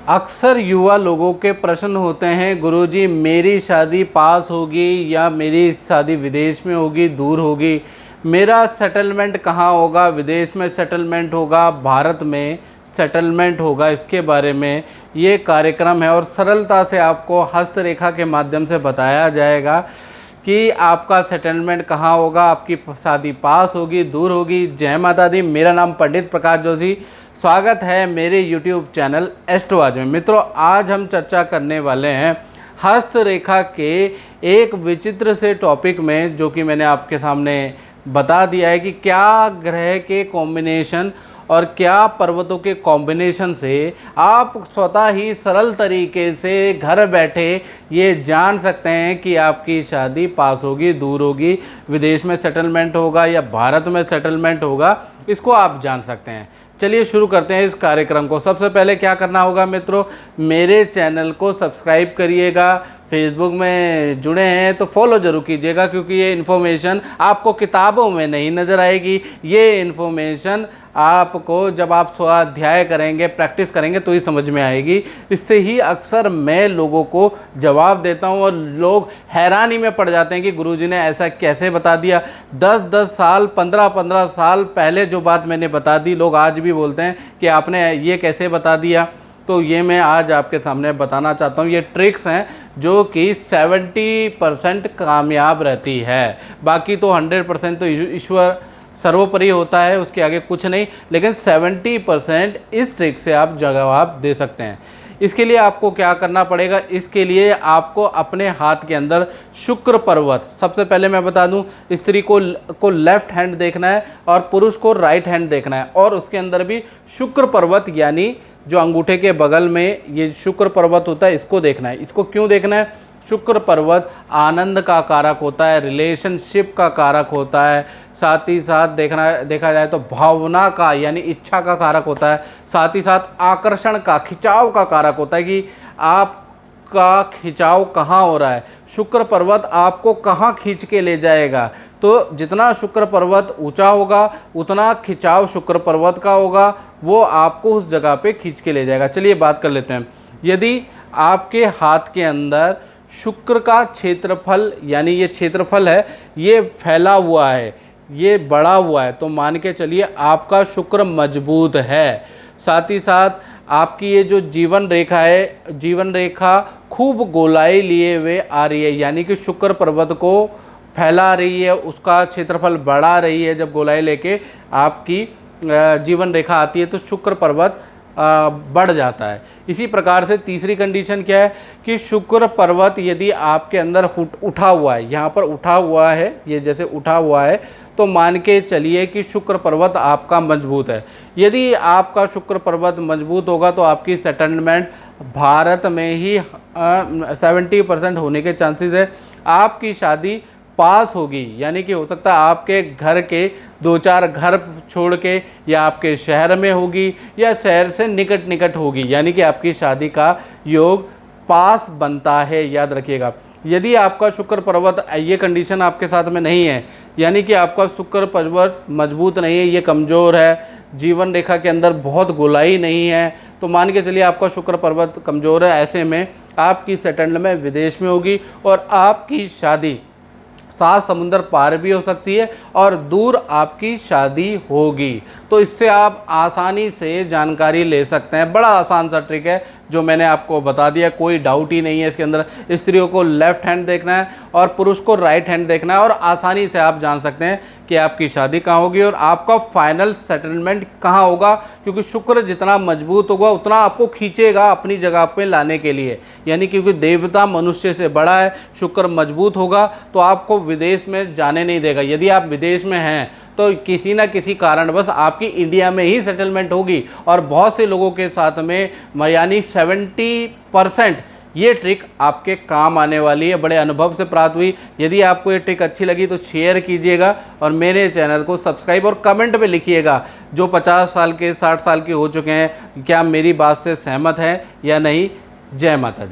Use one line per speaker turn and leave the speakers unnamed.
अक्सर युवा लोगों के प्रश्न होते हैं, गुरुजी मेरी शादी पास होगी या मेरी शादी विदेश में होगी, दूर होगी, मेरा सेटलमेंट कहाँ होगा, विदेश में सेटलमेंट होगा, भारत में सेटलमेंट होगा। इसके बारे में ये कार्यक्रम है और सरलता से आपको हस्तरेखा के माध्यम से बताया जाएगा कि आपका सेटलमेंट कहाँ होगा, आपकी शादी पास होगी, दूर होगी। जय माता दी। मेरा नाम पंडित प्रकाश जोशी। स्वागत है मेरे YouTube चैनल एस्ट्रोआज में। मित्रों, आज हम चर्चा करने वाले हैं हस्तरेखा के एक विचित्र से टॉपिक में, जो कि मैंने आपके सामने बता दिया है कि क्या ग्रह के कॉम्बिनेशन और क्या पर्वतों के कॉम्बिनेशन से आप स्वतः ही सरल तरीके से घर बैठे ये जान सकते हैं कि आपकी शादी पास होगी, दूर होगी, विदेश में सेटलमेंट होगा या भारत में सेटलमेंट होगा। इसको आप जान सकते हैं। चलिए शुरू करते हैं इस कार्यक्रम को। सबसे पहले क्या करना होगा मित्रों, मेरे चैनल को सब्सक्राइब करिएगा। फेसबुक में जुड़े हैं तो फॉलो ज़रूर कीजिएगा, क्योंकि ये इन्फॉर्मेशन आपको किताबों में नहीं नज़र आएगी। ये इन्फॉर्मेशन आपको जब आप स्वाध्याय करेंगे, प्रैक्टिस करेंगे तो ही समझ में आएगी। इससे ही अक्सर मैं लोगों को जवाब देता हूँ और लोग हैरानी में पड़ जाते हैं कि गुरुजी ने ऐसा कैसे बता दिया। 10-10 साल, 15-15 साल पहले जो बात मैंने बता दी, लोग आज भी बोलते हैं कि आपने ये कैसे बता दिया। तो ये मैं आज आपके सामने बताना चाहता हूँ। ये ट्रिक्स हैं जो कि 70% कामयाब रहती है। बाकी तो 100% तो ईश्वर सर्वोपरि होता है, उसके आगे कुछ नहीं। लेकिन 70% इस ट्रिक से आप जवाब दे सकते हैं। इसके लिए आपको क्या करना पड़ेगा, इसके लिए आपको अपने हाथ के अंदर शुक्र पर्वत, सबसे पहले मैं बता दूं, स्त्री को लेफ्ट हैंड देखना है और पुरुष को राइट हैंड देखना है। और उसके अंदर भी शुक्र पर्वत, यानी जो अंगूठे के बगल में ये शुक्र पर्वत होता है, इसको देखना है। इसको क्यों देखना है? शुक्र पर्वत आनंद का कारक होता है, रिलेशनशिप का कारक होता है, साथ ही साथ देखा जाए तो भावना का यानी इच्छा का कारक होता है, साथ ही साथ आकर्षण का, खिंचाव का कारक होता है कि आपका खिंचाव कहाँ हो रहा है, शुक्र पर्वत आपको कहाँ खींच के ले जाएगा। तो जितना शुक्र पर्वत ऊंचा होगा उतना खिंचाव शुक्र पर्वत का होगा, वो आपको उस जगह पे खींच के ले जाएगा। चलिए बात कर लेते हैं। यदि आपके हाथ के अंदर शुक्र का क्षेत्रफल, यानी ये क्षेत्रफल है, ये फैला हुआ है, ये बड़ा हुआ है, तो मान के चलिए आपका शुक्र मजबूत है। साथ ही साथ आपकी ये जो जीवन रेखा है, जीवन रेखा खूब गोलाई लिए हुए आ रही है, यानी कि शुक्र पर्वत को फैला रही है, उसका क्षेत्रफल बढ़ा रही है। जब गोलाई लेके आपकी जीवन रेखा आती है तो शुक्र पर्वत बढ़ जाता है। इसी प्रकार से तीसरी कंडीशन क्या है कि शुक्र पर्वत यदि आपके अंदर उठा हुआ है, यहाँ पर उठा हुआ है, ये जैसे उठा हुआ है, तो मान के चलिए कि शुक्र पर्वत आपका मजबूत है। यदि आपका शुक्र पर्वत मजबूत होगा तो आपकी सेटलमेंट भारत में ही 70% होने के चांसेस है। आपकी शादी पास होगी, यानी कि हो सकता है आपके घर के 2-4 घर छोड़ के या आपके शहर में होगी या शहर से निकट निकट होगी, यानी कि आपकी शादी का योग पास बनता है। याद रखिएगा, यदि आपका शुक्र पर्वत, ये कंडीशन आपके साथ में नहीं है, यानी कि आपका शुक्र पर्वत मजबूत नहीं है, ये कमज़ोर है, जीवन रेखा के अंदर बहुत गोलाई नहीं है, तो मान के चलिए आपका शुक्र पर्वत कमज़ोर है, ऐसे में आपकी सेटलमेंट विदेश में होगी और आपकी शादी 7 समुंदर पार भी हो सकती है और दूर आपकी शादी होगी। तो इससे आप आसानी से जानकारी ले सकते हैं। बड़ा आसान सा ट्रिक है जो मैंने आपको बता दिया, कोई डाउट ही नहीं है इसके अंदर। स्त्रियों को लेफ्ट हैंड देखना है और पुरुष को राइट हैंड देखना है और आसानी से आप जान सकते हैं कि आपकी शादी कहाँ होगी और आपका फाइनल सेटलमेंट कहाँ होगा, क्योंकि शुक्र जितना मजबूत होगा उतना आपको खींचेगा अपनी जगह पे लाने के लिए। यानी क्योंकि देवता मनुष्य से बड़ा है, शुक्र मजबूत होगा तो आपको विदेश में जाने नहीं देगा। यदि आप विदेश में हैं तो किसी ना किसी कारणवश आपकी इंडिया में ही सेटलमेंट होगी और बहुत से लोगों के साथ में, यानी 70% ये ट्रिक आपके काम आने वाली है। बड़े अनुभव से प्राप्त हुई। यदि आपको ये ट्रिक अच्छी लगी तो शेयर कीजिएगा और मेरे चैनल को सब्सक्राइब और कमेंट में लिखिएगा, जो 50 साल के 60 साल के हो चुके हैं, क्या मेरी बात से सहमत हैं या नहीं। जय माता दी।